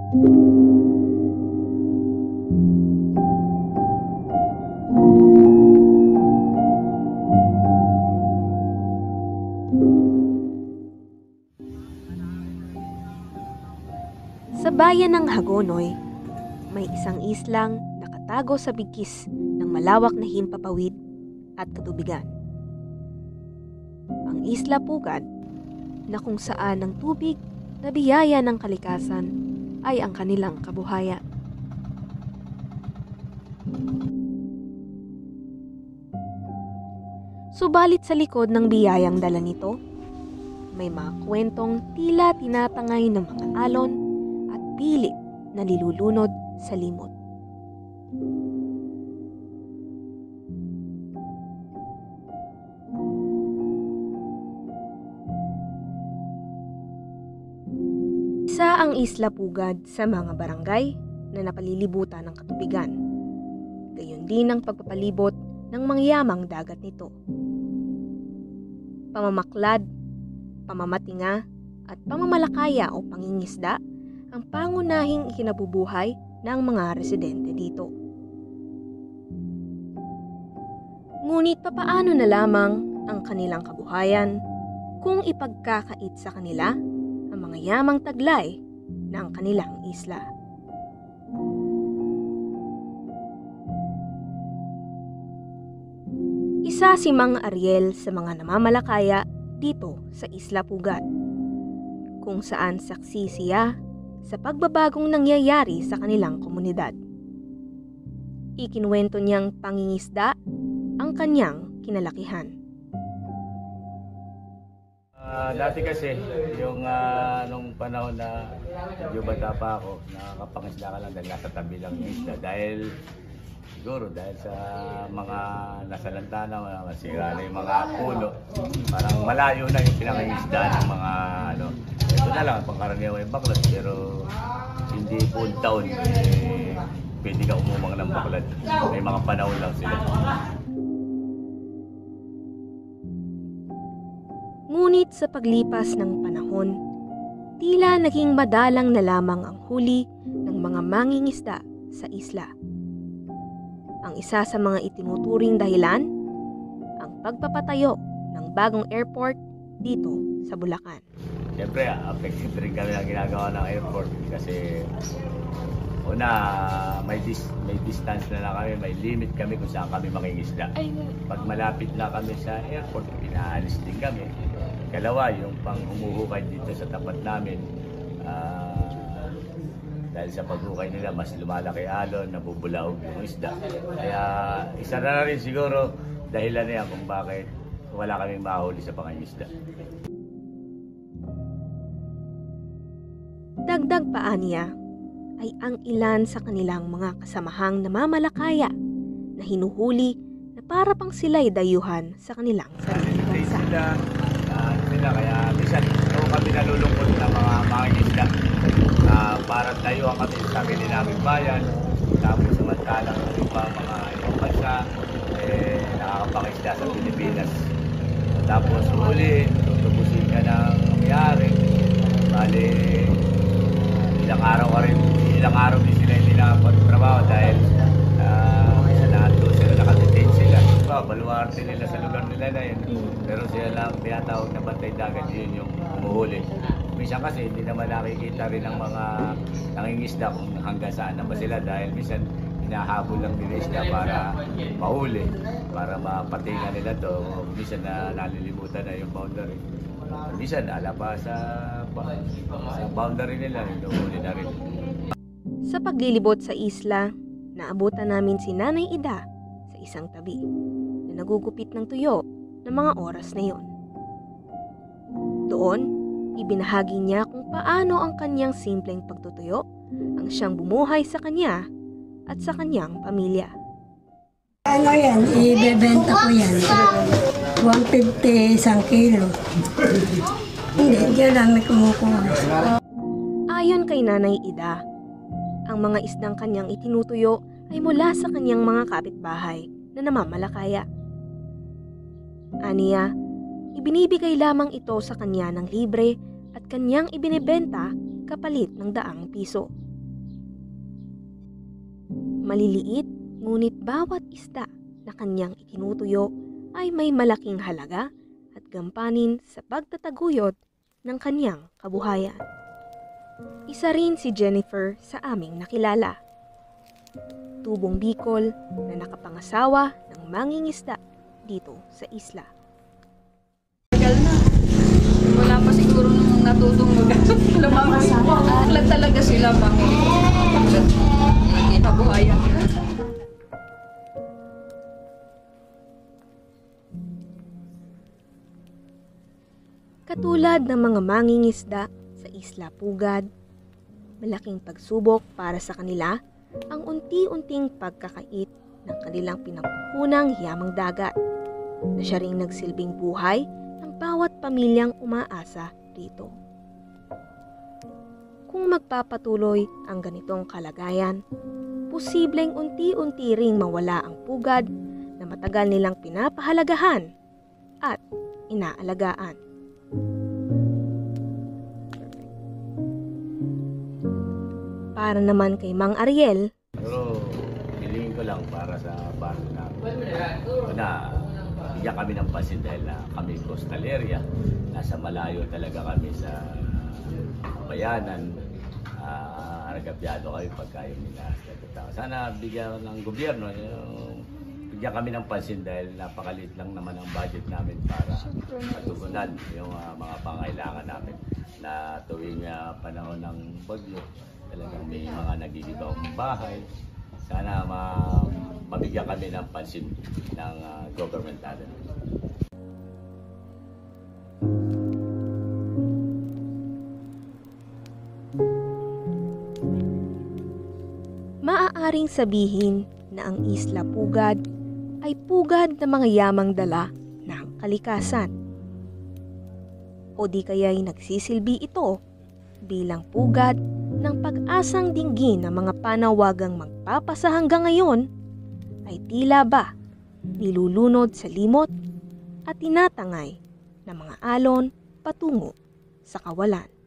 Sa bayan ng Hagonoy, may isang islang nakatago sa bigkis ng malawak na himpapawid at katubigan. Ang Isla Pugad, na kung saan ang tubig na biyaya ng kalikasan ay ang kanilang kabuhayan. Subalit sa likod ng biyayang dala nito, may mga kwentong tila tinatangay ng mga alon at pilit na nilulunod sa limot. Isa ang Isla Pugad sa mga barangay na napalilibutan ng katubigan. Gayon din ang pagpapalibot ng mangyamang dagat nito. Pamamaklad, pamamatinga, at pamamalakaya o pangingisda ang pangunahing ikinabubuhay ng mga residente dito. Ngunit papaano na lamang ang kanilang kabuhayan kung ipagkakait sa kanila ang mga yamang taglay ng kanilang isla? Isa si Mang Ariel sa mga namamalakaya dito sa Isla Pugad, kung saan saksi siya sa pagbabagong nangyayari sa kanilang komunidad. Ikinuwento niyang pangingisda ang kanyang kinalakihan. Dati kasi, yung nung panahon na medyo bata pa ako, nakakapangisda ka lang dahil nasa tabi lang yung isda. Siguro dahil sa mga nasa lantana, masira na yung mga puno, parang malayo na yung pinangingisda ng mga ito na lang, pangkaraniwan yung baklad, pero hindi full taon, pwede ka umumang ng baklad. May mga panahon lang sila. Ngunit sa paglipas ng panahon, tila naging madalang na lamang ang huli ng mga mangingisda sa isla. Ang isa sa mga itinuturing dahilan, ang pagpapatayo ng bagong airport dito sa Bulacan. Siyempre, affected rin kami ang ginagawa ng airport kasi una, may distance na lang kami, may limit kami kung saan kami mangingisda. Pag malapit na kami sa airport, pinaalis din kami. Kalawa, yung pang-humuhukay dito sa tapat namin, dahil sa paghukay nila, mas lumalaki alon, nabubulaog yung isda. Kaya isa na rin siguro dahilan na yan kung bakit wala kaming mahuli sa pangingisda. Dagdag pa niya ay ang ilan sa kanilang mga kasamahang namamalakaya na hinuhuli na para pang sila'y dayuhan sa kanilang sariling bansa. Kaya minsan kami nalulungkot ng mga mangingisda. Para dayuhan kami sa sarili naming bayan, tapos samantalang iba mga ibang bansa nakakapangisda sa Pilipinas. Tapos huli, tutubusin ka ng nangyari. Bali, ilang araw din sila hindi nakapagtrabaho dahil sila nakadetain sila. Baluarte nila sa lugar nila na yun. Pero sila lang tinatawag na bantay dagat, yun yung umuhuli. Minsan kasi hindi naman nakikita rin ng mga nangingisda kung hanggang saan na ba sila dahil minsan hinahabol lang nila isda para mahuli, para mapatingan nila to. Minsan na nalilimutan na yung boundary. Minsan ala pa sa boundary nila, hinuhuli na rin. Sa paglilibot sa isla, naabutan namin si Nanay Ida sa isang tabi na nagugupit ng tuyo ng mga oras na yon. Doon, ibinahagi niya kung paano ang kanyang simpleng pagtutuyo ang siyang bumuhay sa kanya at sa kanyang pamilya. Ano yan? Ibebenta ko yan. 150 isang kilo. Hindi, diyan namin kumukuha. Ayon kay Nanay Ida, ang mga isdang kanyang itinutuyo ay mula sa kanyang mga kapitbahay na namamalakaya. Aniya, ibinibigay lamang ito sa kanya ng libre at kanyang ibinebenta kapalit ng 100 piso. Maliliit, ngunit bawat isda na kanyang itinutuyo ay may malaking halaga at gampanin sa pagtataguyod ng kanyang kabuhayan. Isa rin si Jennifer sa aming nakilala. Tubong Bicol na nakapangasawa ng mangingisda dito sa isla. Tagal na. Wala pa siguro nung natutong lang talaga sila kinabuhayan. Katulad ng mga mangingisda sa Isla Pugad, malaking pagsubok para sa kanila ang unti-unting pagkakait ng kanilang pinangkukunang yamang dagat na siya ring nagsilbing buhay ng bawat pamilyang umaasa rito. Kung magpapatuloy ang ganitong kalagayan, posibleng unti-unti ring mawala ang pugad na matagal nilang pinapahalagahan at inaalagaan. Para naman kay Mang Ariel, Pero hilingin ko lang para sa barko namin. Na bigyan kami ng pansin dahil na kami coastal area. Nasa malayo talaga kami sa bayanan. Aragabyado kami pagka yung nila. Sana bigyan ng gobyerno, bigyan kami ng pansin dahil napakaliit lang naman ang budget namin para matugunan yung mga pangailangan namin na tuwing panahon ng bagyo. Talagang may mga nagigibawang bahay. Sana mabigyan kami ng pansin ng government natin. maaaring sabihin na ang Isla Pugad ay pugad ng mga yamang dala ng kalikasan. O di kaya'y nagsisilbi ito bilang pugad ng pag-asang dinggin ng mga panawagang magpapasa hanggang ngayon ay tila ba nilulunod sa limot at tinatangay ng mga alon patungo sa kawalan.